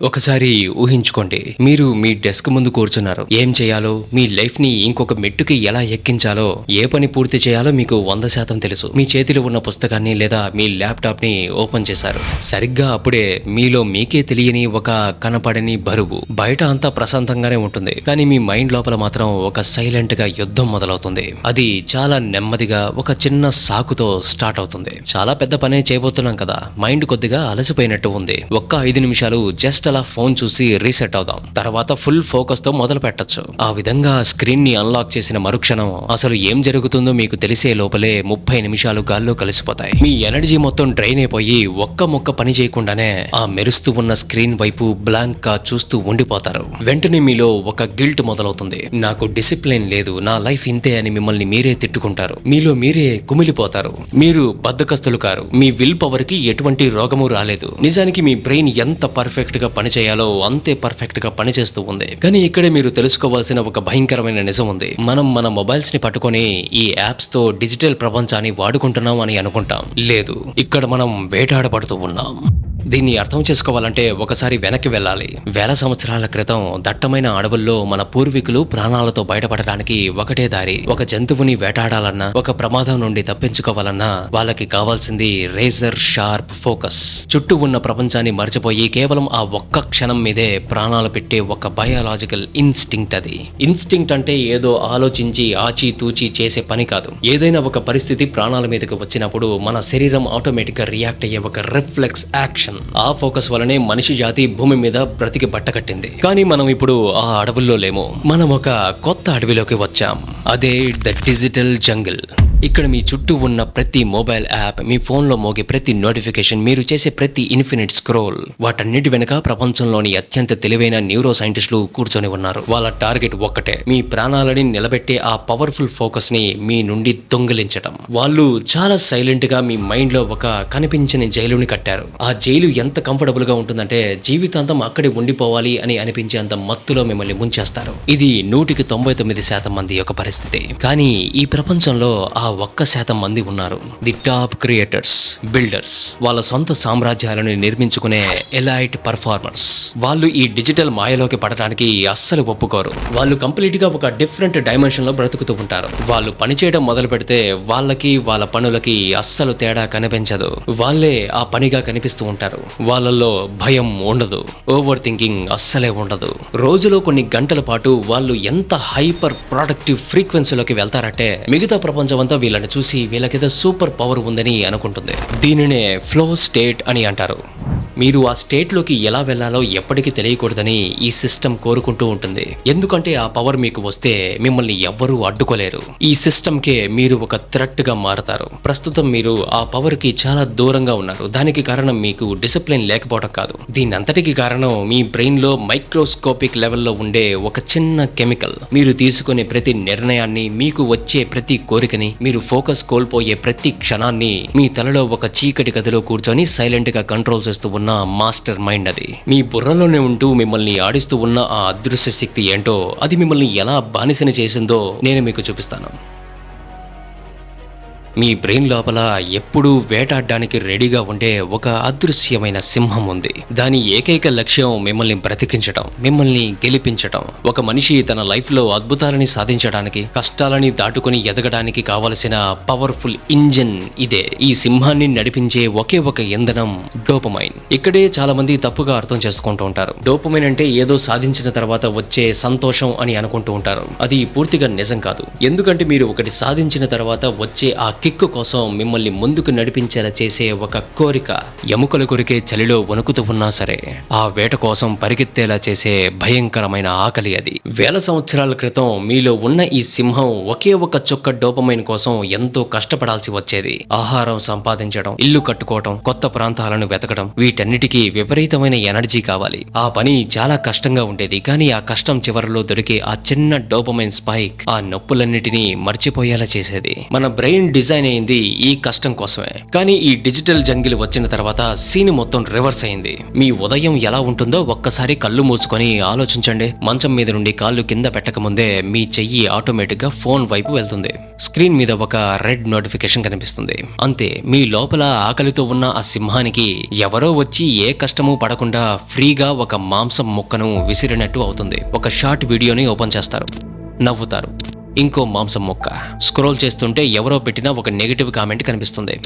ఒకసారి ఊహించుకోండి, మీరు మీ డెస్క్ ముందు కూర్చున్నారు. ఏం చేయాలో, మీ లైఫ్ ని ఇంకొక మెట్టుకి ఎలా ఎక్కించాలో, ఏ పని పూర్తి చేయాలో మీకు 100% తెలుసు. మీ చేతిలో ఉన్న పుస్తకాన్ని లేదా మీ ల్యాప్టాప్ ని ఓపెన్ చేశారు. సరిగ్గా అప్పుడే మీలో మీకే తెలియని ఒక కనపడని బరువు. బయట అంతా ప్రశాంతంగానే ఉంటుంది, కానీ మీ మైండ్ లోపల మాత్రం ఒక సైలెంట్ గా యుద్ధం మొదలవుతుంది. అది చాలా నెమ్మదిగా ఒక చిన్న సాకుతో స్టార్ట్ అవుతుంది. చాలా పెద్ద పనే చేయబోతున్నాం కదా, మైండ్ కొద్దిగా అలసిపోయినట్టు ఉంది. ఒక్క 5 నిమిషాలు జస్ట్ అలా ఫోన్ చూసి రీసెట్ అవుదాం, తర్వాత ఫుల్ ఫోకస్ తో మొదలు పెట్టొచ్చు. ఆ విధంగా స్క్రీన్ ని అన్లాక్ చేసిన మరుక్షణం అసలు ఏం జరుగుతుందో మీకు తెలిసే లోపలే 30 నిమిషాలు గాల్లో కలిసిపోతాయి. మీ ఎనర్జీ మొత్తం డ్రైన్ అయిపోయి ఒక్క మొక్క పని చేయకుండానే ఆ మెరుస్తూ ఉన్న స్క్రీన్ వైపు బ్లాంక్ గా చూస్తూ ఉండిపోతారు. వెంటనే మీలో ఒక గిల్ట్ మొదలవుతుంది. నాకు డిసిప్లిన్ లేదు, నా లైఫ్ ఇంతే అని మిమ్మల్ని మీరే తిట్టుకుంటారు. మీలో మీరే కుమిలిపోతారు. మీరు బద్ధకస్తులు కారు, మీ విల్ పవర్ కి ఎటువంటి రోగము రాలేదు. నిజానికి మీ బ్రెయిన్ ఎంత పర్ఫెక్ట్ గా పని చేయాలో అంతే పర్ఫెక్ట్ గా పనిచేస్తూ ఉంది. కానీ ఇక్కడే మీరు తెలుసుకోవాల్సిన ఒక భయంకరమైన నిజం ఉంది. మనం మన మొబైల్స్ ని పట్టుకొని ఈ యాప్స్ తో డిజిటల్ ప్రపంచాన్ని వాడుకుంటున్నాం అని అనుకుంటాం. లేదు, ఇక్కడ మనం వేటాడబడుతూ ఉన్నాం. దీన్ని అర్థం చేసుకోవాలంటే ఒకసారి వెనక్కి వెళ్ళాలి. వేల సంవత్సరాల క్రితం దట్టమైన అడవుల్లో మన పూర్వీకులు ప్రాణాలతో బయటపడడానికి ఒకటే దారి. ఒక జంతువుని వేటాడాలన్నా, ఒక ప్రమాదం నుండి తప్పించుకోవాలన్నా వాళ్ళకి కావాల్సింది రేజర్ షార్ప్ ఫోకస్. చుట్టూ ఉన్న ప్రపంచాన్ని మర్చిపోయి కేవలం ఆ ఒక్క క్షణం మీదే ప్రాణాలు పెట్టే ఒక బయాలజికల్ ఇన్స్టింక్ట్ అది. ఇన్స్టింక్ట్ అంటే ఏదో ఆలోచించి ఆచితూచి చేసే పని కాదు. ఏదైనా ఒక పరిస్థితి ప్రాణాల మీదకి వచ్చినప్పుడు మన శరీరం ఆటోమేటిక్ గా రియాక్ట్ అయ్యే ఒక రిఫ్లెక్స్ యాక్షన్. ఆ ఫోకస్ వలనే మనిషి జాతి భూమి మీద బ్రతికి బట్టకట్టింది. కానీ మనం ఇప్పుడు ఆ అడవుల్లో లేము. మనం ఒక కొత్త అడవిలోకి వచ్చాం. అదే ద డిజిటల్ జంగిల్. ఇక్కడ మీ చుట్టూ ఉన్న ప్రతి మొబైల్ యాప్, మీ ఫోన్లో మోగే ప్రతి నోటిఫికేషన్, మీరు చేసే ప్రతి ఇన్ఫినిట్ స్క్రోల్, వాటన్నిటి వెనుక ప్రపంచంలోని అత్యంత తెలివైన న్యూరో సైంటిస్టులు కూర్చొని ఉన్నారు. వాళ్ళ టార్గెట్ ఒక్కటే, మీ ప్రాణాలని నిలబెట్టే ఆ పవర్ఫుల్ ఫోకస్ ని మీ నుండి దొంగిలించడం. వాళ్ళు చాలా సైలెంట్ గా మీ మైండ్ లో ఒక కనిపించని జైలుని కట్టారు. ఆ జైలు ఎంత కంఫర్టబుల్ గా ఉంటుందంటే జీవితాంతం అక్కడే ఉండిపోవాలి అని అనిపించేంత మత్తులో మిమ్మల్ని ముంచేస్తారు. ఇది 199% మంది యొక్క పరిస్థితి. కానీ ఈ ప్రపంచంలో ఆ 1% మంది ఉన్నారు. The top creators, builders. వాళ్ళ సొంత సామ్రాజ్యాలను నిర్మించుకునే ఎలైట్ పర్ఫార్మర్స్. వాళ్ళు ఈ డిజిటల్ మాయలోకి పడటానికి అస్సలు ఒప్పుకోరు. వాళ్ళు కంప్లీట్ గా ఒక డిఫరెంట్ డైమెన్షన్ లో బ్రతుకుతూ ఉంటారు. వాళ్ళు పని చేయడం మొదలు పెడితే వాళ్ళకి వాళ్ళ పనులకి అస్సలు తేడా కనిపించదు. వాళ్ళే ఆ పనిగా కనిపిస్తూ ఉంటారు. వాళ్ళల్లో భయం ఉండదు, ఓవర్ థింకింగ్ అస్సలే ఉండదు. రోజులో కొన్ని గంటల పాటు వాళ్ళు ఎంత హైపర్ ప్రొడక్టివ్ ఫ్రీక్వెన్సీలోకి వెళ్తారంటే మిగతా ప్రపంచం అంతా వీళ్ళని చూసి వీళ్ళకేదో సూపర్ పవర్ ఉందని అనుకుంటుంది. దీనినే ఫ్లో స్టేట్ అని అంటారు. మీరు ఆ స్టేట్ లోకి ఎలా వెళ్లాలో ఎప్పటికీ తెలియకూడదని ఈ సిస్టమ్ కోరుకుంటూ ఉంటుంది. ఎందుకంటే ఆ పవర్ మీకు వస్తే మిమ్మల్ని ఎవ్వరూ అడ్డుకోలేరు. ఈ సిస్టమ్ కే మీరు ఒక థ్రెట్ గా మారతారు. ప్రస్తుతం మీరు ఆ పవర్ కి చాలా దూరంగా ఉన్నారు. దానికి కారణం మీకు డిసిప్లిన్ లేకపోవడం కాదు. దీనంతటికి కారణం మీ బ్రెయిన్ లో మైక్రోస్కోపిక్ లెవెల్లో ఉండే ఒక చిన్న కెమికల్. మీరు తీసుకునే ప్రతి నిర్ణయాన్ని, మీకు వచ్చే ప్రతి కోరికని, మీరు ఫోకస్ కోల్పోయే ప్రతి క్షణాన్ని మీ తలలో ఒక చీకటి గదిలో కూర్చొని సైలెంట్ గా కంట్రోల్ చేస్తూ ఉన్న మాస్టర్ మైండ్ అది. మీ బుర్రలోనే ఉంటూ మిమ్మల్ని ఆడిస్తూ ఉన్న ఆ అదృశ్య శక్తి ఏంటో, అది మిమ్మల్ని ఎలా బానిసని చేసిందో నేను మీకు చూపిస్తాను. మీ బ్రెయిన్ లోపల ఎప్పుడూ వేటాడడానికి రెడీగా ఉండే ఒక అదృశ్యమైన సింహం ఉంది. దాని ఏకైక లక్ష్యం మిమ్మల్ని బ్రతికించడం, మిమ్మల్ని గెలిపించడం. ఒక మనిషి తన లైఫ్ లో అద్భుతాలని సాధించడానికి, కష్టాలని దాటుకుని ఎదగడానికి కావలసిన పవర్ఫుల్ ఇంజిన్ ఇదే. ఈ సింహాన్ని నడిపించే ఒకే ఒక ఇంధనం డోపమైన్. ఇక్కడే చాలా మంది తప్పుగా అర్థం చేసుకుంటూ ఉంటారు. డోపమైన్ అంటే ఏదో సాధించిన తర్వాత వచ్చే సంతోషం అని అనుకుంటూ ఉంటారు. అది పూర్తిగా నిజం కాదు. ఎందుకంటే మీరు ఒకటి సాధించిన తర్వాత వచ్చే ఆ కిక్కు కోసం మిమ్మల్ని ముందుకు నడిపించేలా చేసే ఒక కోరిక. ఎముకలు కొరికే చలిలో వణుకుతూ ఉన్నా సరే ఆ వేట కోసం పరిగెత్తేలా చేసే భయంకరమైన ఆకలి అది. వేల సంవత్సరాల క్రితం మీలో ఉన్న ఈ సింహం ఒకే ఒక చుక్క డోపమైన్ కోసం ఎంతో కష్టపడాల్సి వచ్చేది. ఆహారం సంపాదించడం, ఇల్లు కట్టుకోవడం, కొత్త ప్రాంతాలను వెతకడం, వీటన్నిటికీ విపరీతమైన ఎనర్జీ కావాలి. ఆ పని చాలా కష్టంగా ఉండేది. కానీ ఆ కష్టం చివరిలో దొరికే ఆ చిన్న డోపమైన్ స్పైక్ ఆ నొప్పులన్నిటినీ మర్చిపోయేలా చేసేది. మన బ్రెయిన్ డిజైన్ డిజైన్ అయింది ఈ కష్టం కోసమే. కానీ ఈ డిజిటల్ జంగిల్ వచ్చిన తర్వాత సీన్ మొత్తం రివర్స్ అయింది. మీ ఉదయం ఎలా ఉంటుందో ఒక్కసారి కళ్ళు మూసుకొని ఆలోచించండి. మంచం మీద నుండి కాళ్ళు కింద పెట్టక ముందే మీ చెయ్యి ఆటోమేటిక్ గా ఫోన్ వైపు వెళ్తుంది. స్క్రీన్ మీద ఒక రెడ్ నోటిఫికేషన్ కనిపిస్తుంది. అంతే, మీ లోపల ఆకలితో ఉన్న ఆ సింహానికి ఎవరో వచ్చి ఏ కష్టమూ పడకుండా ఫ్రీగా ఒక మాంసం ముక్కను విసిరినట్టు అవుతుంది. ఒక షార్ట్ వీడియోని ఓపెన్ చేస్తారు, నవ్వుతారు, ఇంకో మాంసం ముక్క స్క్రోల్ చేస్తుంటే ఎవరో పెట్టిన ఒక నెగటివ్ కామెంట్ కనిపిస్తుంది.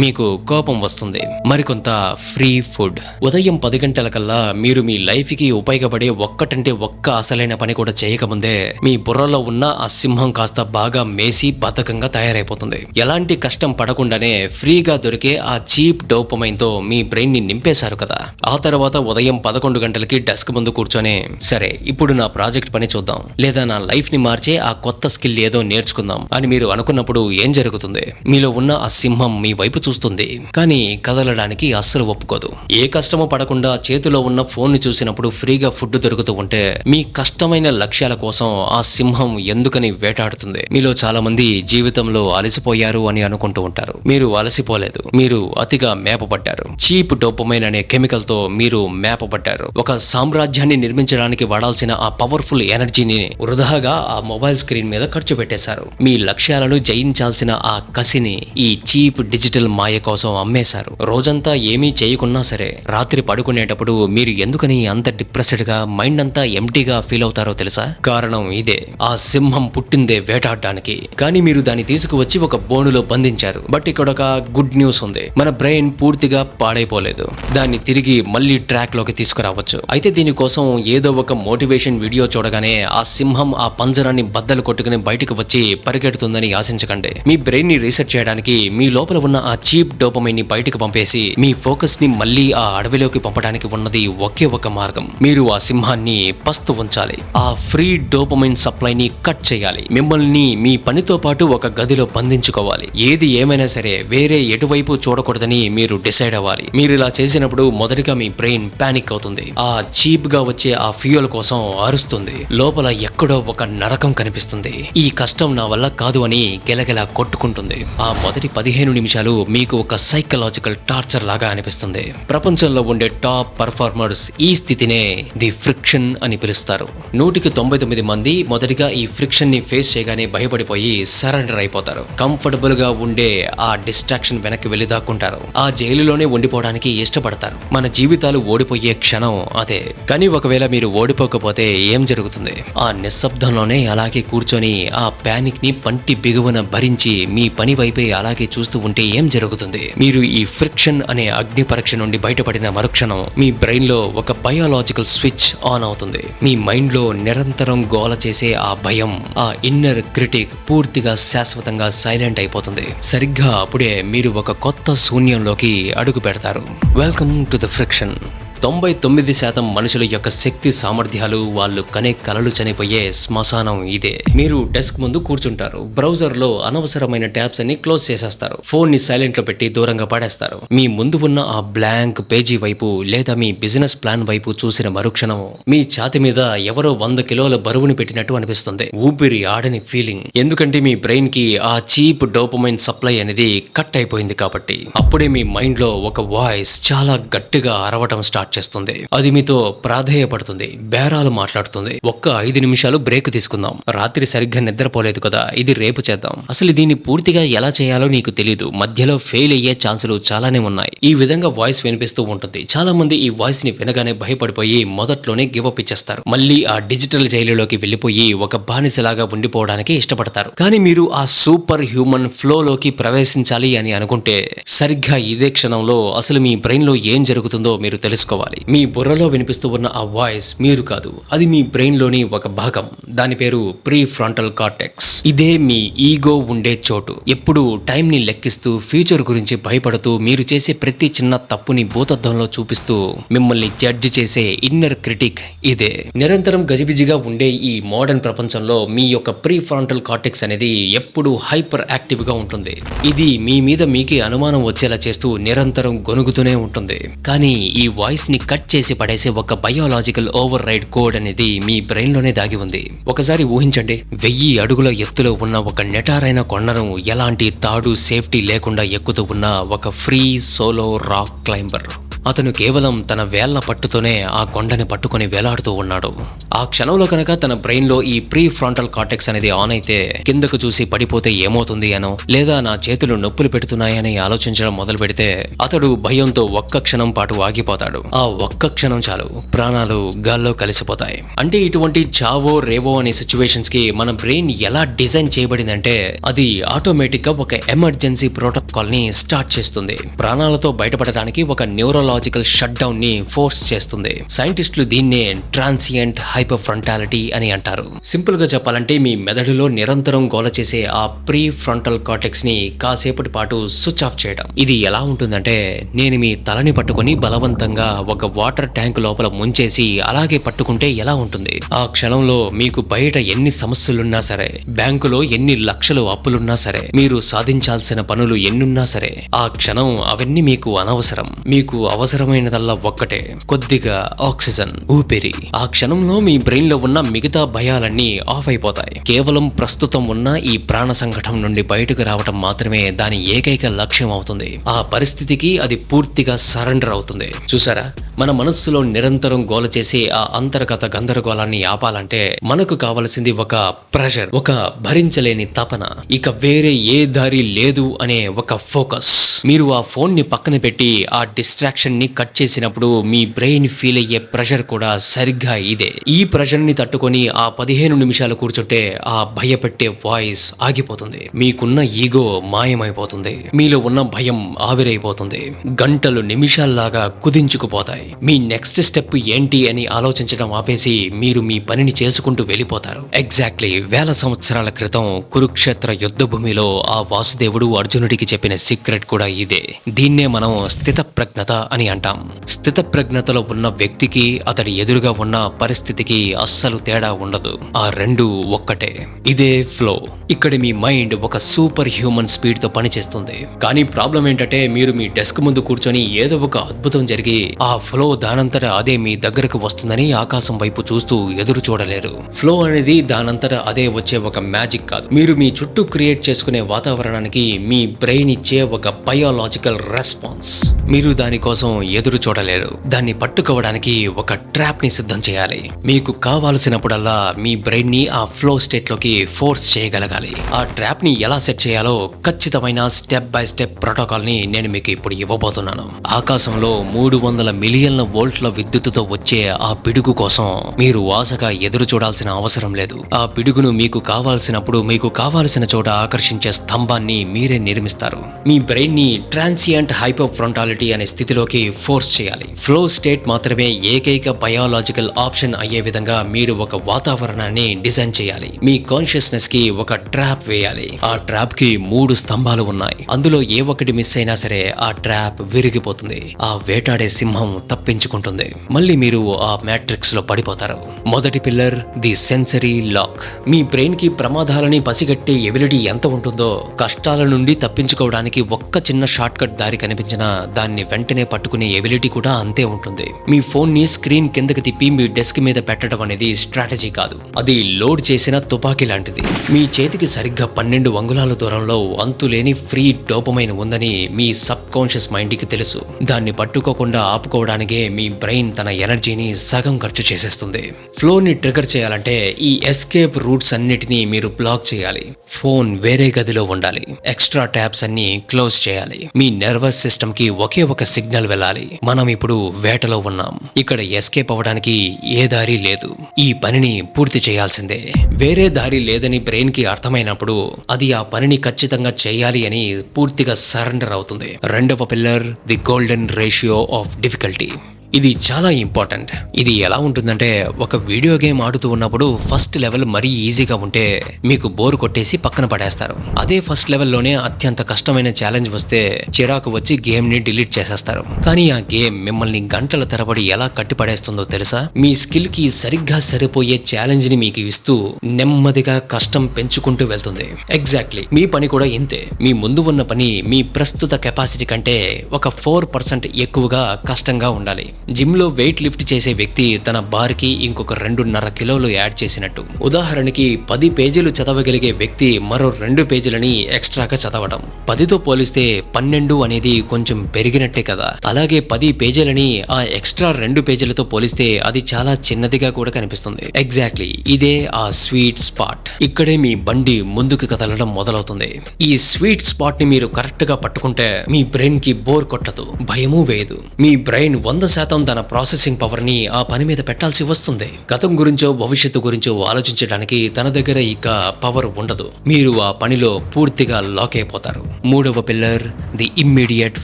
మీకు కోపం వస్తుంది. మరికొంత ఫ్రీ ఫుడ్. ఉదయం 10 గంటలకల్లా మీరు మీ లైఫ్ కి ఉపయోగపడే ఒక్కటంటే ఒక్క అసలైన పని కూడా చేయకముందే మీ బుర్రలో ఉన్న ఆ సింహం కాస్త బాగా మేసి బద్ధకంగా తయారైపోతుంది. ఎలాంటి కష్టం పడకుండానే ఫ్రీగా దొరికే ఆ చీప్ డోపమైన్ తో మీ బ్రెయిన్ ని నింపేశారు కదా. ఆ తర్వాత ఉదయం 11 గంటలకి డెస్క్ ముందు కూర్చొని, సరే ఇప్పుడు నా ప్రాజెక్ట్ పని చూద్దాం, లేదా నా లైఫ్ ని మార్చే ఆ కొత్త స్కిల్ ఏదో నేర్చుకుందాం అని మీరు అనుకున్నప్పుడు ఏం జరుగుతుంది? మీలో ఉన్న ఆ సింహం మీ వైపు చూస్తుంది, కానీ కదలడానికి అస్సలు ఒప్పుకోదు. ఏ కష్టమో పడకుండా చేతిలో ఉన్న ఫోన్ ని చూసినప్పుడు ఫ్రీగా ఫుడ్ దొరుకుతూ ఉంటే మీ కష్టమైన లక్ష్యాల కోసం ఆ సింహం ఎందుకని వేటాడుతుంది? మీలో చాలా మంది జీవితంలో అలసిపోయారు అని అనుకుంటూ ఉంటారు. మీరు అలసిపోలేదు, మీరు అతిగా మేపబడ్డారు. చీప్ డోపమైన్ అనే కెమికల్ తో మీరు మేపబడ్డారు. ఒక సామ్రాజ్యాన్ని నిర్మించడానికి వాడాల్సిన ఆ పవర్ఫుల్ ఎనర్జీని వృధాగా ఆ మొబైల్ స్క్రీన్ మీద ఖర్చు పెట్టేశారు. మీ లక్ష్యాలను జయించాల్సిన ఆ కసిని ఈ చీప్ డిజిటల్ మాయ కోసం అమ్మేశారు. రోజంతా ఏమీ చేయకున్నా సరే రాత్రి పడుకునేటప్పుడు మీరు ఎందుకని అంత డిప్రెస్డ్ గా, మైండ్ అంతా ఎంటీగా ఫీల్ అవుతారో తెలుసా? కారణం ఇదే. ఆ సింహం పుట్టిందే వేటాడడానికి, కానీ మీరు దాన్ని తీసుకువచ్చి ఒక బోనులో బంధించారు. బట్ ఇక్కడ ఒక గుడ్ న్యూస్ ఉంది. మన బ్రెయిన్ పూర్తిగా పాడైపోలేదు. దాన్ని తిరిగి మళ్ళీ ట్రాక్ లోకి తీసుకురావచ్చు. అయితే దీనికోసం ఏదో ఒక మోటివేషన్ వీడియో చూడగానే ఆ సింహం ఆ పంజరాన్ని బద్దలు కొట్టుకుని బయటకు వచ్చి పరిగెడుతుందని ఆశించకండి. మీ బ్రెయిన్ ని రీసెట్ చేయడానికి మీ లోపల ఉన్న ఆ చీప్ డోపమైన్ ని బయటకు పంపేసి మీ ఫోకస్ ని మళ్ళీ ఆ అడవిలోకి పంపడానికి ఉన్నది ఒకే ఒక మార్గం. మీరు ఆ సింహాన్ని పస్తు ఉంచాలి. ఆ ఫ్రీ డోపమైన్ సప్లై ని కట్ చేయాలి. మిమ్మల్ని మీ పనితో పాటు ఒక గదిలో బంధించుకోవాలి. ఏది ఏమైనా సరే వేరే ఎటువైపు చూడకూడదని మీరు డిసైడ్ అవ్వాలి. మీరు ఇలా చేసినప్పుడు మొదటిగా మీ బ్రెయిన్ పానిక్ అవుతుంది. ఆ చీప్ గా వచ్చే ఆ ఫ్యూయల్ కోసం అరుస్తుంది. లోపల ఎక్కడో ఒక నరకం కనిపిస్తుంది. ఈ కష్టం నా వల్ల కాదు అని గెలగెలా కొట్టుకుంటుంది. ఆ మొదటి 15 నిమిషాలు మీకు ఒక సైకలాజికల్ టార్చర్ లాగా అనిపిస్తుంది. ప్రపంచంలో ఉండే టాప్ పర్ఫార్మర్స్ ఈ స్థితినే ది ఫ్రిక్షన్ అని పిలుస్తారు. 199 మంది మొదటిగా ఈ ఫ్రిక్షన్ ని ఫేస్ చేయగానే భయపడిపోయి సరెండర్ అయిపోతారు. కంఫర్టబుల్ గా ఉండే ఆ డిస్ట్రాక్షన్ వెనక్కి వెళ్లి దాక్కుంటారు. ఆ జైలులోనే ఉండిపోవడానికి ఇష్టపడతారు. మన జీవితాలు ఓడిపోయే క్షణం అదే. కానీ ఒకవేళ మీరు ఓడిపోకపోతే ఏం జరుగుతుంది? ఆ నిశ్శబ్దంలోనే అలాగే కూర్చొని ఆ పానిక్ ని పంటి బిగువన భరించి మీ పని వైపే అలాగే చూస్తూ ఉంటే ఏం జరుగుతుంది? మీరు ఈ ఫ్రిక్షన్ అనే అగ్ని పరీక్ష నుండి బయటపడిన మరుక్షణం మీ బ్రెయిన్ లో ఒక బయోలాజికల్ స్విచ్ ఆన్ అవుతుంది. మీ మైండ్ లో నిరంతరం గోల చేసే ఆ భయం, ఆ ఇన్నర్ క్రిటిక్ పూర్తిగా శాశ్వతంగా సైలెంట్ అయిపోతుంది. సరిగ్గా అప్పుడే మీరు ఒక కొత్త శూన్యంలోకి అడుగు పెడతారు. Welcome to the friction. 99% మనుషుల యొక్క శక్తి సామర్థ్యాలు, వాళ్ళు కనే కలలు చనిపోయే శ్మశానం ఇదే. మీరు డెస్క్ ముందు కూర్చుంటారు. బ్రౌజర్ లో అనవసరమైన ట్యాబ్స్ అన్ని క్లోజ్ చేసేస్తారు. ఫోన్ ని సైలెంట్ లో పెట్టి దూరంగా పడేస్తారు. మీ ముందు ఉన్న ఆ బ్లాంక్ పేజీ వైపు లేదా మీ బిజినెస్ ప్లాన్ వైపు చూసిన మరుక్షణం మీ ఛాతి మీద ఎవరో 100 కిలోల బరువుని పెట్టినట్టు అనిపిస్తుంది. ఊపిరి ఆడని ఫీలింగ్. ఎందుకంటే మీ బ్రెయిన్ కి ఆ చీప్ డోపమైన్ సప్లై అనేది కట్ అయిపోయింది కాబట్టి. అప్పుడే మీ మైండ్ లో ఒక వాయిస్ చాలా గట్టిగా అరవటం స్టార్ట్ చేస్తుంది. అది మీతో ప్రాధేయపడుతుంది, బేరాలు మాట్లాడుతుంది. ఒక్క 5 నిమిషాలు బ్రేక్ తీసుకుందాం. రాత్రి సరిగ్గా నిద్రపోలేదు కదా, ఇది రేపు చేద్దాం. అసలు దీన్ని పూర్తిగా ఎలా చేయాలో నీకు తెలీదు. మధ్యలో ఫెయిల్ అయ్యే ఛాన్సులు చాలానే ఉన్నాయి. ఈ విధంగా వాయిస్ వినిపిస్తూ ఉంటుంది. చాలా మంది ఈ వాయిస్ ని వినగానే భయపడిపోయి మొదట్లోనే గివ్ అప్ ఇచ్చేస్తారు. మళ్ళీ ఆ డిజిటల్ జైలులోకి వెళ్లిపోయి ఒక బానిసలాగా ఉండిపోవడానికి ఇష్టపడతారు. కానీ మీరు ఆ సూపర్ హ్యూమన్ ఫ్లో లోకి ప్రవేశించాలి అని అనుకుంటే సరిగ్గా ఇదే క్షణంలో అసలు మీ బ్రెయిన్ లో ఏం జరుగుతుందో మీరు తెలుసుకోవాలి. మీ బుర్రలో వినిపిస్తూ ఉన్న ఆ వాయిస్ మీరు కాదు, అది మీ బ్రెయిన్ లోని ఒక భాగం. దాని పేరు ప్రీ ఫ్రంటల్ కార్టెక్స్. ఇదే మీ ఈగో ఉండే చోటు. ఎప్పుడు టైం ని లెక్కిస్తూ ఫ్యూచర్ గురించి భయపడుతూ మీరు చేసే ప్రతి చిన్న తప్పుని భూతద్దంలో చూపిస్తూ మిమ్మల్ని జడ్జి చేసే ఇన్నర్ క్రిటిక్ ఇదే. నిరంతరం గజిబిజిగా ఉండే ఈ మోడర్న్ ప్రపంచంలో మీ యొక్క ప్రీ ఫ్రంటల్ కార్టెక్స్ అనేది ఎప్పుడు హైపర్ యాక్టివ్ గా ఉంటుంది. ఇది మీ మీద మీకే అనుమానం వచ్చేలా చేస్తూ నిరంతరం గొనుగుతూనే ఉంటుంది. కానీ ఈ వాయిస్ ని కట్ చేసి పడేసే ఒక బయోలాజికల్ ఓవర్ రైడ్ కోడ్ అనేది మీ బ్రెయిన్ లోనే దాగి ఉంది. ఒకసారి ఊహించండి, 1000 అడుగుల ఎత్తులో ఉన్న ఒక నెటారైన కొండను ఎలాంటి తాడు సేఫ్టీ లేకుండా ఎక్కుతూ ఉన్న ఒక ఫ్రీ సోలో రాక్ క్లైంబర్. అతను కేవలం తన వేళ్ల పట్టుతోనే ఆ కొండని పట్టుకొని వేలాడుతూ ఉన్నాడు. ఆ క్షణంలో కనుక తన బ్రెయిన్ లో ఈ ప్రీ ఫ్రంటల్ కార్టెక్స్ అనేది ఆన్ అయితే కిందకు చూసి పడిపోతే ఏమవుతుంది అనో, లేదా నా చేతులు నొప్పులు పెడుతున్నాయని ఆలోచించడం మొదలు పెడితే అతడు భయంతో ఒక్క క్షణం పాటు ఆగిపోతాడు. ఆ ఒక్క క్షణం చాలు, ప్రాణాలు గాల్లో కలిసిపోతాయి. అంటే ఇటువంటి చావో రేవో అనే సిచ్యువేషన్స్ కి మన బ్రెయిన్ ఎలా డిజైన్ చేయబడిందంటే అది ఆటోమేటిక్ గా ఒక ఎమర్జెన్సీ ప్రోటోకాల్ ని స్టార్ట్ చేస్తుంది. ప్రాణాలతో బయటపడడానికి ఒక న్యూరలాజికల్ షట్ డౌన్ ని ఫోర్స్ చేస్తుంది. సైంటిస్టులు దీన్నే ట్రాన్సియంట్ హైపర్ఫ్రంటాలిటీ అని అంటారు. సింపుల్ గా చెప్పాలంటే మీ మెదడులో నిరంతరం గోల చేసే ఆ ప్రీ ఫ్రంటల్ కార్టెక్స్ ని కాసేపటి పాటు స్విచ్ ఆఫ్ చేయడం. ఇది ఎలా ఉంటుందంటే, నేను మీ తలని పట్టుకుని బలవంతంగా ఒక వాటర్ ట్యాంక్ లోపల ముంచేసి అలాగే పట్టుకుంటే ఎలా ఉంటుంది? ఆ క్షణంలో మీకు బయట ఎన్ని సమస్యలున్నా సరే, బ్యాంకులో ఎన్ని లక్షలు అప్పులున్నా సరే, మీరు సాధించాల్సిన పనులు ఎన్నున్నా సరే, ఆ క్షణం అవన్నీ మీకు అనవసరం. మీకు అవసరమైనదల్లా ఒక్కటే, కొద్దిగా ఆక్సిజన్, ఊపిరి. ఆ క్షణంలో మీ బ్రెయిన్ లో ఉన్న మిగతా భయాలన్నీ ఆఫ్ అయిపోతాయి. కేవలం ప్రస్తుతం ఉన్న ఈ ప్రాణ సంకటం నుండి బయటకు రావటం మాత్రమే దాని ఏకైక లక్ష్యం అవుతుంది. ఆ పరిస్థితికి అది పూర్తిగా సరెండర్ అవుతుంది. చూసారా, మన మనస్సులో నిరంతరం గోల చేసే ఆ అంతర్గత గందరగోళాన్ని ఆపాలంటే మనకు కావలసింది ఒక ప్రెషర్, ఒక భరించలేని తపన, ఇక వేరే ఏ దారి లేదు అనే ఒక ఫోకస్. మీరు ఆ ఫోన్ ని పక్కన పెట్టి ఆ డిస్ట్రాక్షన్ ని కట్ చేసినప్పుడు మీ బ్రెయిన్ ఫీల్ అయ్యే ప్రెషర్ కూడా సరిగ్గా ఇదే. ఈ ప్రెషర్ ని తట్టుకొని ఆ 15 నిమిషాలు కూర్చుంటే ఆ భయపెట్టే వాయిస్ ఆగిపోతుంది. మీకున్న ఈగో మాయమైపోతుంది. మీలో ఉన్న భయం ఆవిరైపోతుంది. గంటలు నిమిషాల్లాగా కుదించుకుపోతాయి. మీ నెక్స్ట్ స్టెప్ ఏంటి అని ఆలోచించడం ఆపేసి మీరు మీ పనిని చేసుకుంటూ వెళ్ళిపోతారు. ఎగ్జాక్ట్లీ 1000 సంవత్సరాల క్రితం కురుక్షేత్ర యుద్ధ భూమిలో ఆ వాసుదేవుడు అర్జునుడికి చెప్పిన సీక్రెట్ కూడా ఇదే. దీన్నే మనం స్థితప్రజ్ఞత అని అంటాం. స్థితప్రజ్ఞతలో ఉన్న వ్యక్తికి అతడి ఎదురుగా ఉన్న పరిస్థితికి అస్సలు తేడా ఉండదు. ఆ రెండు ఒక్కటే. ఇదే ఫ్లో. ఇక్కడ మీ మైండ్ ఒక సూపర్ హ్యూమన్ స్పీడ్ తో పనిచేస్తుంది. కానీ ప్రాబ్లం ఏంటంటే, మీరు మీ డెస్క్ ముందు కూర్చొని ఏదో ఒక అద్భుతం జరిగి ఆ ఫ్లో దానంతట అదే మీ దగ్గరకు వస్తుందని ఆకాశం వైపు చూస్తూ ఎదురు చూడలేరు. ఫ్లో అనేది దానంతట అదే వచ్చే ఒక మ్యాజిక్ కాదు. మీరు మీ చుట్టూ క్రియేట్ చేసుకునే వాతావరణానికి మీ బ్రెయిన్ ఇచ్చే ఒక బయోలాజికల్ రెస్పాన్స్. మీరు దానికోసం ఎదురు చూడలేరు. దాన్ని పట్టుకోవడానికి ఒక ట్రాప్ ని సిద్ధం చేయాలి. మీకు కావాల్సినప్పుడల్లా మీ బ్రెయిన్ ని ఆ ఫ్లో స్టేట్ లోకి ఫోర్స్ చేయగలగాలి. ఆ ట్రాప్ ని ఎలా సెట్ చేయాలో ఖచ్చితమైన స్టెప్ బై స్టెప్ ప్రోటోకాల్ ని నేను మీకు ఇప్పుడు ఇవ్వబోతున్నాను. ఆకాశంలో 300 మిలియన్ల వోల్ట్ల విద్యుత్తుతో వచ్చే ఆ పిడుగు కోసం మీరు ఆశగా ఎదురు చూడాల్సిన అవసరం లేదు. ఆ పిడుగును మీకు కావాల్సినప్పుడు మీకు కావాల్సిన చోట ఆకర్షించే స్తంభాన్ని మీరే నిర్మిస్తారు. మీ బ్రెయిన్ ని ట్రాన్సియంట్ హైపర్ఫ్రంటాలిటీ అనే స్థితిలోకి ఫోర్స్ చేయాలి. ఫ్లో స్టేట్ మాత్రమే ఏకైక బయోలాజికల్ ఆప్షన్ అయ్యే విధంగా మీరు ఒక వాతావరణాన్ని డిజైన్ చేయాలి. మీ కాన్షియస్నెస్ కి ఒక ట్రాప్ వేయాలి. ఆ ట్రాప్ కి 3 స్తంభాలు ఉన్నాయి. అందులో ఏ ఒక్కటి మిస్ అయినా సరే ఆ ట్రాప్ విరిగిపోతుంది. ఆ వేటాడే సింహం తప్పించుకుంటుంది. మళ్ళీ మీరు ఆ మ్యాట్రిక్స్ లో పడిపోతారు. మొదటి పిల్లర్, ది సెన్సరీ లాక్. మీ బ్రెయిన్ కి ప్రమాదాలని పసిగట్టే ఎబిలిటీ ఎంత ఉంటుందో, కష్టాల నుండి తప్పించుకోవడానికి ఒక్క చిన్న షార్ట్ కట్ దారి కనిపించినా దాన్ని వెంటనే పట్టుకునే ఎబిలిటీ కూడా అంతే ఉంటుంది. మీ ఫోన్ ని స్క్రీన్ కిందకి తిప్పి మీ డెస్క్ మీద పెట్టడం అనేది స్ట్రాటజీ కాదు. అది లోడ్ చేసిన తుపాకీ లాంటిది. మీ చేతికి సరిగ్గా 12 అంగుళాల దూరంలో అంతులేని ఫ్రీ డోపమైన్ ఉందని మీ సబ్ కాన్షియస్ మైండ్ కి తెలుసు. దాన్ని పట్టుకోకుండా ఆపుకోవడానికే మీ బ్రెయిన్ తన ఎనర్జీని సగం ఖర్చు చేసేస్తుంది. ఫ్లో ని ట్రిగర్ చేయాలంటే ఈ ఎస్కేప్ రూట్స్ అన్నిటినీ మీరు బ్లాక్ చేయాలి. ఫోన్ వేరే గదిలో ఉండాలి. ఎక్స్ట్రా ట్యాబ్స్ అన్ని క్లోజ్ చేయాలి. మీ నర్వస్ సిస్టమ్ కి ఒకే ఒక సిగ్నల్ వెళ్ళాలి. మనం ఇప్పుడు వేటలో ఉన్నాం. ఇక్కడ ఎస్కేప్ అవ్వడానికి ఏ దారి లేదు. ఈ పనిని పూర్తి చేయాల్సిందే. వేరే దారి లేదని బ్రెయిన్ కి అర్థమైనప్పుడు అది ఆ పనిని ఖచ్చితంగా చేయాలి అని పూర్తిగా సరెండర్ అవుతుంది. రెండవ pillar, the golden ratio of difficulty. ఇది చాలా ఇంపార్టెంట్. ఇది ఎలా ఉంటుందంటే, ఒక వీడియో గేమ్ ఆడుతూ ఉన్నప్పుడు ఫస్ట్ లెవెల్ మరీ ఈజీగా ఉంటే మీకు బోర్ కొట్టేసి పక్కన పడేస్తారు. అదే ఫస్ట్ లెవెల్లోనే అత్యంత కష్టమైన ఛాలెంజ్ వస్తే చిరాకు వచ్చి గేమ్ ని డిలీట్ చేసేస్తారు. కానీ ఆ గేమ్ మిమ్మల్ని గంటల తరబడి ఎలా కట్టిపడేస్తుందో తెలుసా? మీ స్కిల్ కి సరిగ్గా సరిపోయే ఛాలెంజ్ ని మీకు ఇస్తూ నెమ్మదిగా కష్టం పెంచుకుంటూ వెళ్తుంది. ఎగ్జాక్ట్లీ మీ పని కూడా ఇంతే. మీ ముందు ఉన్న పని మీ ప్రస్తుత కెపాసిటీ కంటే ఒక 4% ఎక్కువగా కష్టంగా ఉండాలి. జిమ్ లో వెయిట్ లిఫ్ట్ చేసే వ్యక్తి తన బార్ కి ఇంకొక 2.5 కిలోలు యాడ్ చేసినట్టు. ఉదాహరణకి 10 పేజీలు చదవగలిగే వ్యక్తి మరో 2 పేజీలని ఎక్స్ట్రాగా చదవడం. 10తో పోలిస్తే 12 అనేది కొంచెం పెరిగినట్టే కదా. అలాగే 10 పేజీలని ఆ ఎక్స్ట్రా 2 పేజీలతో పోలిస్తే అది చాలా చిన్నదిగా కూడా కనిపిస్తుంది. ఎగ్జాక్ట్లీ ఇదే ఆ స్వీట్ స్పాట్. ఇక్కడే మీ బండి ముందుకు కదలడం మొదలవుతుంది. ఈ స్వీట్ స్పాట్ ని మీరు కరెక్ట్ గా పట్టుకుంటే మీ బ్రెయిన్ కి బోర్ కొట్టదు, భయము వేయదు. మీ బ్రెయిన్ 100% తన ప్రాసెసింగ్ పవర్ ని ఆ పని మీద పెట్టాల్సి వస్తుంది. గతం గురించో భవిష్యత్తు గురించో ఆలోచించడానికి తన దగ్గర ఇక పవర్ ఉండదు. మీరు ఆ పనిలో పూర్తిగా లాక్ అయిపోతారు. మూడవ pillar, the immediate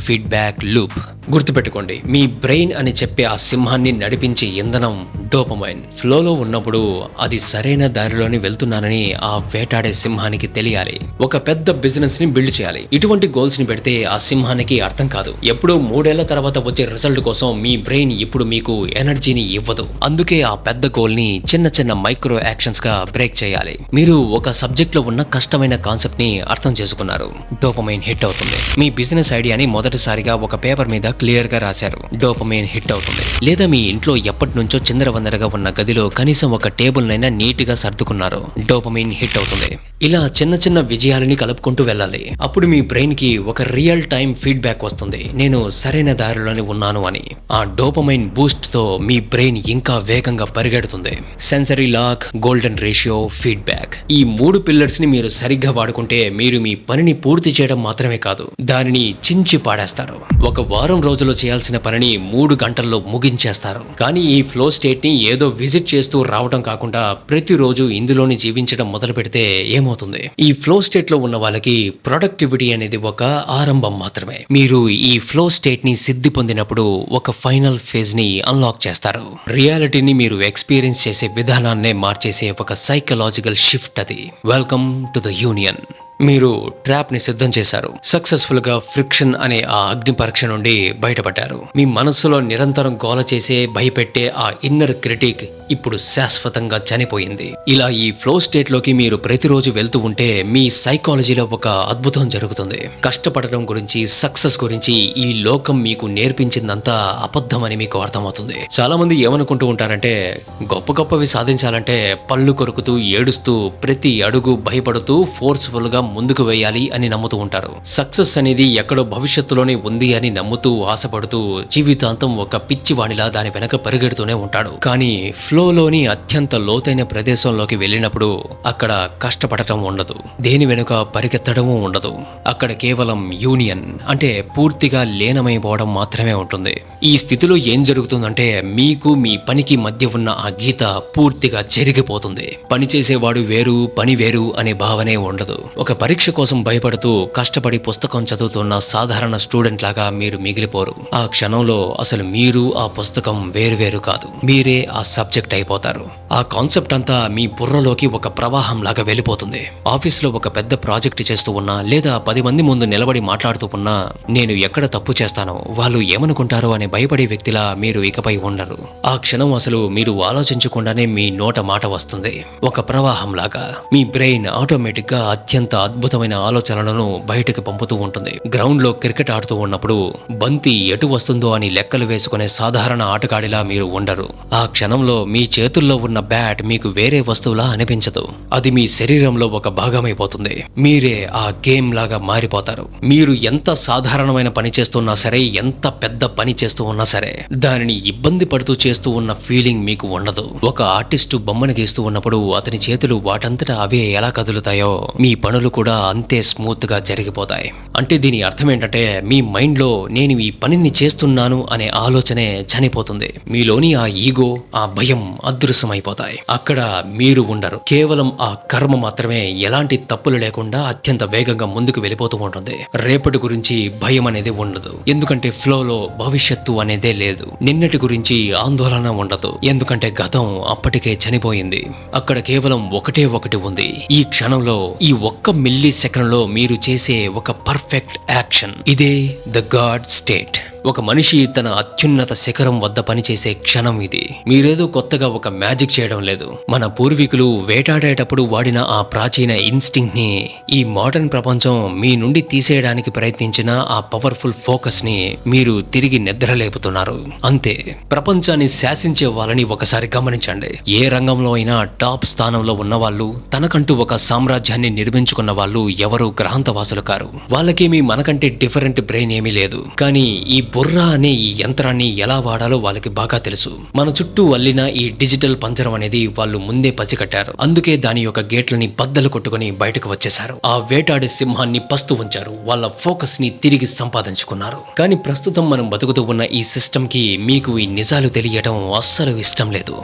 feedback loop. గుర్తుపెట్టుకోండి, మీ బ్రెయిన్ అని చెప్పే ఆ సింహాన్ని నడిపించే ఇంధనం డోపమైన్. ఫ్లోలో ఉన్నప్పుడు అది సరైన దారిలోని వెళ్తున్నానని ఆ వేటాడే సింహానికి తెలియాలి. ఒక పెద్ద బిజినెస్ ని బిల్డ్ చేయాలి. ఇటువంటి గోల్స్ ని పెడితే ఆ సింహానికి అర్థం కాదు. ఎప్పుడో 3 ఏళ్ల తర్వాత వచ్చే రిజల్ట్ కోసం మీ బ్రెయిన్ ఇప్పుడు మీకు ఎనర్జీని ఇవ్వదు. అందుకే ఆ పెద్ద గోల్ ని చిన్న చిన్న మైక్రో యాక్షన్స్ గా బ్రేక్ చేయాలి. మీరు ఒక సబ్జెక్ట్ లో ఉన్న కష్టమైన కాన్సెప్ట్ ని అర్థం చేసుకున్నారు, డోపమైన్ హిట్ అవుతుంది. మీ బిజినెస్ ఐడియాని మొదటిసారిగా ఒక పేపర్ మీద క్లియర్ గా రాశారు, డోపమైన్ హిట్ అవుతుంది. లేదా మీ ఇంట్లో ఎప్పటి నుంచో చిందరవందరగా ఉన్న గదిలో కనీసం ఒక టేబుల్ నైనా నీట్ గా సర్దుకున్నారు, డోపమైన్ హిట్ అవుతుంది. ఇలా చిన్న చిన్న విజయాలని కలుపుకుంటూ వెళ్ళాలి. అప్పుడు మీ బ్రెయిన్ కి ఒక రియల్ టైం ఫీడ్బ్యాక్ వస్తుంది, నేను సరైన దారిలోనే ఉన్నాను అని. ఆ డోపమైన్ బూస్ట్ తో మీ బ్రెయిన్ ఇంకా వేగంగా పరిగెడుతుంది. Sensory lock, golden ratio, feedback. ఈ 3 పిల్లర్స్ ని మీరు సరిగ్గా వాడుకుంటే మీరు మీ పనిని పూర్తి చేయడం మాత్రమే కాదు, దానిని చించి పాడేస్తారు. ఒక వారం రోజుల్లో చేయాల్సిన పనిని 3 గంటల్లో ముగించేస్తారు. కానీ ఈ ఫ్లో స్టేట్ ని ఏదో విజిట్ చేస్తూ రావడం కాకుండా ప్రతిరోజు ఇందులోని జీవించడం మొదలు పెడితే ఏమవుతుంది? ఈ ఫ్లో స్టేట్ లో ఉన్న వాళ్ళకి ప్రొడక్టివిటీ అనేది ఒక ఆరంభం మాత్రమే. మీరు ఈ ఫ్లో స్టేట్ ని సిద్ధి పొందినప్పుడు ఒక ఫైనల్ ఫేజ్ ని అన్లాక్ చేస్తారు. రియాలిటీని మీరు ఎక్స్పీరియన్స్ చేసే విధానాన్నే మార్చేసే ఒక సైకలాజికల్ షిఫ్ట్ అది. Welcome to the union. మీరు ట్రాప్ ని సిద్ధం చేశారు. సక్సెస్ఫుల్ గా ఫ్రిక్షన్ అనే ఆ అగ్ని పరీక్ష నుండి బయటపడ్డారు. మీ మనస్సులో నిరంతరం గోల చేసే భయపెట్టే ఆ ఇన్నర్ క్రిటిక్ ఇప్పుడు శాశ్వతంగా చనిపోయింది. ఇలా ఈ ఫ్లో స్టేట్ లోకి మీరు ప్రతిరోజు వెళ్తూ ఉంటే మీ సైకాలజీలో ఒక అద్భుతం జరుగుతుంది. కష్టపడడం గురించి, సక్సెస్ గురించి ఈ లోకం మీకు నేర్పించిందంతా అబద్ధం అని మీకు అర్థమవుతుంది. చాలా మంది ఏమనుకుంటూ ఉంటారంటే గొప్ప గొప్పవి సాధించాలంటే పళ్ళు కొరుకుతూ, ఏడుస్తూ, ప్రతి అడుగు భయపడుతూ ఫోర్స్ఫుల్ గా ముందుకు వేయాలి అని నమ్ముతూ ఉంటారు. సక్సెస్ అనేది ఎక్కడో భవిష్యత్తులోనే ఉంది అని నమ్ముతూ, ఆశపడుతూ జీవితాంతం ఒక పిచ్చివాణిలా దాని వెనక పరిగెడుతూనే ఉంటాడు. కానీ ఫ్లోలోని అత్యంత లోతైన ప్రదేశంలోకి వెళ్ళినప్పుడు అక్కడ కష్టపడటం ఉండదు, దేని వెనుక పరిగెత్తడము ఉండదు. అక్కడ కేవలం యూనియన్ అంటే పూర్తిగా లీనమైపోవడం మాత్రమే ఉంటుంది. ఈ స్థితిలో ఏం జరుగుతుందంటే మీకు మీ పనికి మధ్య ఉన్న ఆ గీత పూర్తిగా చెరిగిపోతుంది. పని చేసేవాడు వేరు, పని వేరు అనే భావనే ఉండదు. ఒక పరీక్ష కోసం భయపడుతూ కష్టపడి పుస్తకం చదువుతున్న సాధారణ స్టూడెంట్ లాగా మీరు మిగిలిపోరు. ఆ క్షణంలో అసలు మీరు ఆ పుస్తకం వేరువేరు కాదు, మీరే ఆ సబ్జెక్ట్ అయిపోతారు. ఆ కాన్సెప్ట్ అంతా మీ బుర్రలోకి ఒక ప్రవాహం లాగా వెళ్ళిపోతుంది. ఆఫీస్లో ఒక పెద్ద ప్రాజెక్ట్ చేస్తూ ఉన్నా లేదా 10 మంది ముందు నిలబడి మాట్లాడుతూ ఉన్నా నేను ఎక్కడ తప్పు చేస్తానో, వాళ్ళు ఏమనుకుంటారో అనే భయపడే వ్యక్తిలా మీరు ఇకపై ఉండరు. ఆ క్షణం అసలు మీరు ఆలోచించకుండానే మీ నోట మాట వస్తుంది. ఒక ప్రవాహం లాగా మీ బ్రెయిన్ ఆటోమేటిక్ గా అత్యంత అద్భుతమైన ఆలోచనలను బయటకు పంపుతూ ఉంటుంది. గ్రౌండ్ లో క్రికెట్ ఆడుతూ ఉన్నప్పుడు బంతి ఎటు వస్తుందో అని లెక్కలు వేసుకునే సాధారణ ఆటగాడిలా మీరు ఉండరు. ఆ క్షణంలో మీ చేతుల్లో ఉన్న బ్యాట్ మీకు వేరే వస్తువులా అనిపించదు, అది మీ శరీరంలో ఒక భాగమైపోతుంది. మీరే ఆ గేమ్ లాగా మారిపోతారు. మీరు ఎంత సాధారణమైన పని చేస్తున్నా సరే, ఎంత పెద్ద పని చేస్తూ ఉన్నా సరే, దానిని ఇబ్బంది పడుతూ చేస్తూ ఉన్న ఫీలింగ్ మీకు ఉండదు. ఒక ఆర్టిస్టు బొమ్మను గీస్తూ ఉన్నప్పుడు అతని చేతులు వాటంతటా అవే ఎలా కదులుతాయో మీ పనులు కూడా అంతే స్మూత్ గా జరిగిపోతాయి. అంటే దీని అర్థం ఏంటంటే మీ మైండ్ లో నేను ఈ పనిని చేస్తున్నాను అనే ఆలోచనే చనిపోతుంది. మీలోని ఆ ఈగో, ఆ భయం అదృశ్యమైపోతాయి. అక్కడ మీరు ఉండరు, కేవలం ఆ కర్మ మాత్రమే ఎలాంటి తప్పులు లేకుండా అత్యంత వేగంగా ముందుకు వెళ్ళిపోతూ ఉంటుంది. రేపటి గురించి భయం అనేది ఉండదు, ఎందుకంటే ఫ్లోలో భవిష్యత్తు అనేదే లేదు. నిన్నటి గురించి ఆందోళన ఉండదు, ఎందుకంటే గతం అప్పటికే చనిపోయింది. అక్కడ కేవలం ఒకటే ఒకటి ఉంది, ఈ క్షణంలో, ఈ ఒక్క మిల్లీ సెకండ్ లో మీరు చేసే ఒక పర్ఫెక్ట్ యాక్షన్. ఇదే ద గాడ్ స్టేట్. ఒక మనిషి తన అత్యున్నత శిఖరం వద్ద పనిచేసే క్షణం ఇది. మీరేదో కొత్తగా ఒక మ్యాజిక్ చేయడం లేదు. మన పూర్వీకులు వేటాడేటప్పుడు వాడిన ఆ ప్రాచీన ఇన్స్టింక్ట్ ని ఈ మోడర్న్ ప్రపంచం మీ నుండి తీసేయడానికి ప్రయత్నించిన ఆ పవర్ఫుల్ ఫోకస్ ని మీరు తిరిగి నిద్రలేపుతున్నారు. అంతే. ప్రపంచాన్ని శాసించే వాళ్ళని ఒకసారి గమనించండి. ఏ రంగంలో అయినా టాప్ స్థానంలో ఉన్నవాళ్ళు, తనకంటూ ఒక సామ్రాజ్యాన్ని నిర్మించుకున్న వాళ్ళు ఎవరు గ్రహాంతవాసులు కారు. వాళ్ళకేమీ మనకంటే డిఫరెంట్ బ్రెయిన్ ఏమీ లేదు. కానీ ఈ బుర్ర అనే ఈ యంత్రాన్ని ఎలా వాడాలో వాళ్ళకి బాగా తెలుసు. మన చుట్టూ అల్లిన ఈ డిజిటల్ పంజరం అనేది వాళ్ళు ముందే పసిగట్టారు. అందుకే దాని యొక్క గేట్లని బద్దలు కొట్టుకుని బయటకు వచ్చేశారు. ఆ వేటాడే సింహాన్ని పస్తు ఉంచారు. వాళ్ళ ఫోకస్ ని తిరిగి సంపాదించుకున్నారు. కానీ ప్రస్తుతం మనం బతుకుతూ ఉన్న ఈ సిస్టమ్ కి మీకు ఈ నిజాలు తెలియటం అస్సలు ఇష్టం లేదు.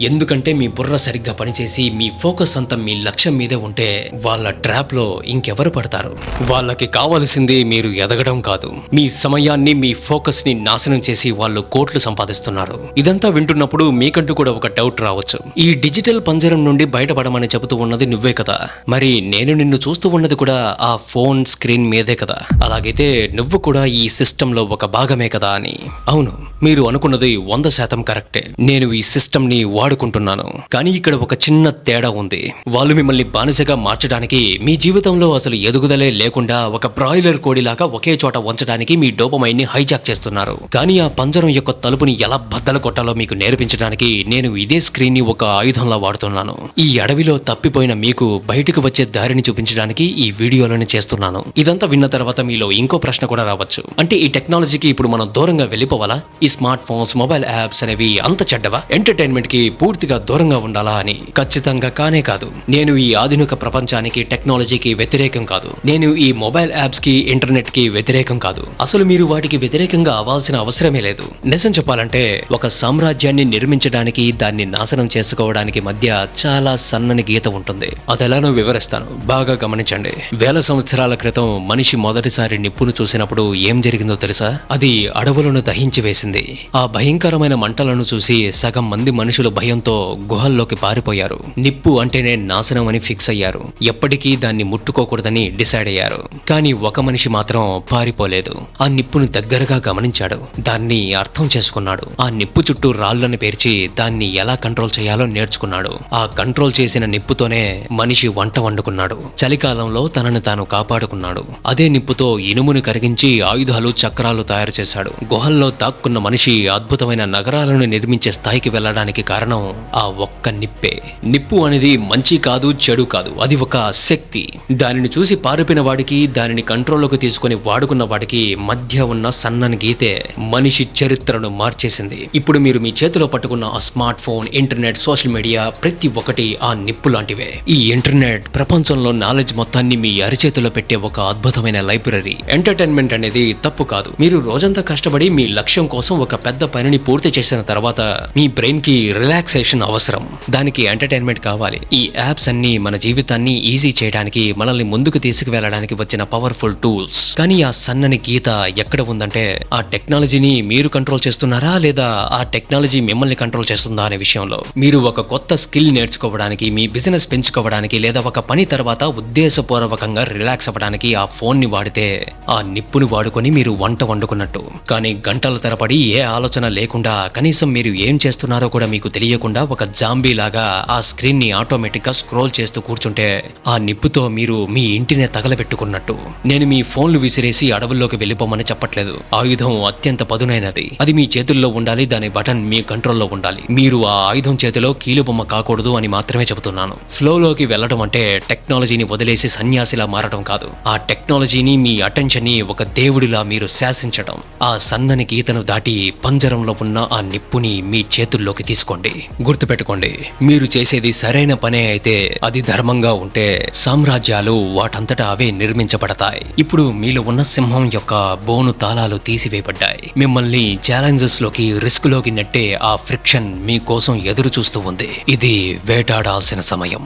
ఎందుకంటే మీ బుర్ర సరిగ్గా పనిచేసి మీ ఫోకస్ అంతా మీ లక్ష్యం మీదే ఉంటే వాళ్ళ ట్రాప్ లో ఇంకెవరు పడతారు? వాళ్ళకి కావలసింది మీరు ఎదగడం కాదు, మీ సమయాన్ని, మీ ఫోకస్ ని నాశనం చేసి వాళ్ళు కోట్లు సంపాదిస్తున్నారు. ఇదంతా వింటున్నప్పుడు మీకంటూ కూడా ఒక డౌట్ రావచ్చు. ఈ డిజిటల్ పంజరం నుండి బయటపడమని చెబుతూ ఉన్నది నువ్వే కదా, మరి నేను నిన్ను చూస్తూ ఉన్నది కూడా ఆ ఫోన్ స్క్రీన్ మీదే కదా, అలాగైతే నువ్వు కూడా ఈ సిస్టమ్ లో ఒక భాగమే కదా అని. అవును, మీరు అనుకున్నది 100% కరెక్టే. నేను ఈ సిస్టమ్ ని వాడుకుంటున్నాను. కానీ ఇక్కడ ఒక చిన్న తేడా ఉంది. వాళ్ళు మిమ్మల్ని బానిసగా మార్చడానికి, మీ జీవితంలో అసలు ఎదుగుదలే లేకుండా ఒక బ్రాయిలర్ కోడిలాగా ఒకే చోట ఉంచడానికి మీ డోపమైన్ ని హైజాక్ చేస్తున్నారు. కానీ ఆ పంజరం యొక్క తలుపుని ఎలా బద్దలు కొట్టాలో మీకు నేర్పించడానికి నేను ఇదే స్క్రీన్ ని ఒక ఆయుధంలా వాడుతున్నాను. ఈ అడవిలో తప్పిపోయిన మీకు బయటకు వచ్చే దారిని చూపించడానికి ఈ వీడియోలను చేస్తున్నాను. ఇదంతా విన్న తర్వాత మీలో ఇంకో ప్రశ్న కూడా రావచ్చు. అంటే ఈ టెక్నాలజీకి ఇప్పుడు మనం దూరంగా వెళ్ళిపోవాలా? ఈ స్మార్ట్ ఫోన్స్, మొబైల్ యాప్స్ అనేవి అంత చెడ్డవా? ఎంటర్టైన్మెంట్ కి పూర్తిగా దూరంగా ఉండాలా అని? ఖచ్చితంగా కానే కాదు. నేను ఈ ఆధునిక ప్రపంచానికి, టెక్నాలజీకి వ్యతిరేకం కాదు. నేను ఈ మొబైల్ యాప్స్ కి, ఇంటర్నెట్ కి వ్యతిరేకం కాదు. అసలు మీరు వాటికి వ్యతిరేకంగా అవ్వాల్సిన అవసరమే లేదు. నిజం చెప్పాలంటే ఒక సామ్రాజ్యాన్ని నిర్మించడానికి, దాన్ని నాశనం చేసుకోవడానికి మధ్య చాలా సన్నని గీత ఉంటుంది. అదెలానో వివరిస్తాను, బాగా గమనించండి. వేల సంవత్సరాల క్రితం మనిషి మొదటిసారి నిప్పును చూసినప్పుడు ఏం జరిగిందో తెలుసా? అది అడవులను దహించి వేసింది. ఆ భయంకరమైన మంటలను చూసి సగం మంది మనుషులు భయంతో గుహల్లోకి పారిపోయారు. నిప్పు అంటేనే నాశనం అని ఫిక్స్ అయ్యారు. ఎప్పటికీ దాన్ని ముట్టుకోకూడదని డిసైడ్ అయ్యారు. కానీ ఒక మనిషి మాత్రం పారిపోలేదు. ఆ నిప్పును దగ్గరగా గమనించాడు. దాన్ని అర్థం చేసుకున్నాడు. ఆ నిప్పు చుట్టూ రాళ్లను పేర్చి దాన్ని ఎలా కంట్రోల్ చేయాలో నేర్చుకున్నాడు. ఆ కంట్రోల్ చేసిన నిప్పుతోనే మనిషి వంట వండుకున్నాడు. చలికాలంలో తనను తాను కాపాడుకున్నాడు. అదే నిప్పుతో ఇనుమును కరిగించి ఆయుధాలు, చక్రాలు తయారు చేశాడు. గుహల్లో దాక్కున్న మనిషి అద్భుతమైన నగరాలను నిర్మించే స్థాయికి వెళ్ళడానికి కారణం ఆ ఒక్క నిప్పే. నిప్పు అనేది మంచి కాదు, చెడు కాదు, అది ఒక శక్తి. దానిని చూసి పారిపోయిన వాడికి, దానిని కంట్రోల్లోకి తీసుకుని వాడుకున్న వాడికి మధ్య ఉన్న సన్నని గీతే మనిషి చరిత్రను మార్చేసింది. ఇప్పుడు మీరు మీ చేతిలో పట్టుకున్న ఆ smart phone, internet, social media ప్రతి ఒక్కటి ఆ నిప్పు లాంటివే. ఈ ఇంటర్నెట్ ప్రపంచంలో నాలెడ్జ్ మొత్తాన్ని మీ అరిచేతిలో పెట్టే ఒక అద్భుతమైన లైబ్రరీ. ఎంటర్టైన్మెంట్ అనేది తప్పు కాదు. మీరు రోజంతా కష్టపడి మీ లక్ష్యం కోసం ఒక పెద్ద పనిని పూర్తి చేసిన తర్వాత మీ బ్రెయిన్ కి రిలాక్సేషన్ అవసరం. దానికి ఎంటర్టైన్మెంట్ కావాలి. ఈ యాప్స్ అన్ని మన జీవితాన్ని ఈజీ చేయడానికి, మనల్ని ముందుకు తీసుకువెళ్ళడానికి వచ్చిన పవర్ఫుల్ టూల్స్. కానీ ఆ సన్నని గీత ఎక్కడ ఉందంటే, ఆ టెక్నాలజీని మీరు కంట్రోల్ చేస్తున్నారా లేదా ఆ టెక్నాలజీ మిమ్మల్ని కంట్రోల్ చేస్తుందా అనే విషయంలో. మీరు ఒక కొత్త స్కిల్ నేర్చుకోవడానికి, మీ బిజినెస్ పెంచుకోవడానికి, లేదా ఒక పని తర్వాత ఉద్దేశపూర్వకంగా రిలాక్స్ అవ్వడానికి ఆ ఫోన్ ని వాడితే ఆ నిప్పుని వాడుకొని మీరు వంట వండుకున్నట్టు. కానీ గంటల తరబడి ఏ ఆలోచన లేకుండా, కనీసం మీరు ఏం చేస్తున్నారో కూడా మీకు తెలియకుండా ఒక జాంబీ లాగా ఆ స్క్రీన్ ని ఆటోమేటిక్ గా స్క్రోల్ చేస్తూ కూర్చుంటే ఆ నిప్పుతో మీరు మీ ఇంటినే తగలబెట్టుకున్నట్టు. నేను మీ ఫోన్లు విసిరేసి అడవుల్లోకి వెళ్ళిపోమని చెప్పట్లేదు. ఆయుధం అత్యంత పదునైనది. అది మీ చేతుల్లో ఉండాలి. దాని బటన్ మీ కంట్రోల్లో ఉండాలి. మీరు ఆ ఆయుధం చేతిలో కీలుబొమ్మ కాకూడదు అని మాత్రమే చెబుతున్నాను. ఫ్లోలోకి వెళ్ళడం అంటే టెక్నాలజీని వదిలేసి సన్యాసిలా మారడం కాదు. ఆ టెక్నాలజీని, మీ అటెన్షన్ ని ఒక దేవుడిలా మీరు శాసించడం. ఆ సన్నని గీతను దాటి పంజరంలో ఉన్న ఆ నిప్పుని మీ చేతుల్లోకి తీసుకోండి. గుర్తుపెట్టుకోండి, మీరు చేసేది సరైన పనే అయితే, అది ధర్మంగా ఉంటే సామ్రాజ్యాలు వాటంతటా అవే నిర్మించబడతాయి. ఇప్పుడు మీలో ఉన్న సింహం యొక్క బోను తాళాలు తీసివేయబడ్డాయి. మిమ్మల్ని ఛాలెంజెస్ లోకి, రిస్క్ లోకి నెట్టే ఆ ఫ్రిక్షన్ మీ కోసం ఎదురు చూస్తూ ఉంది. ఇది వేటాడాల్సిన సమయం.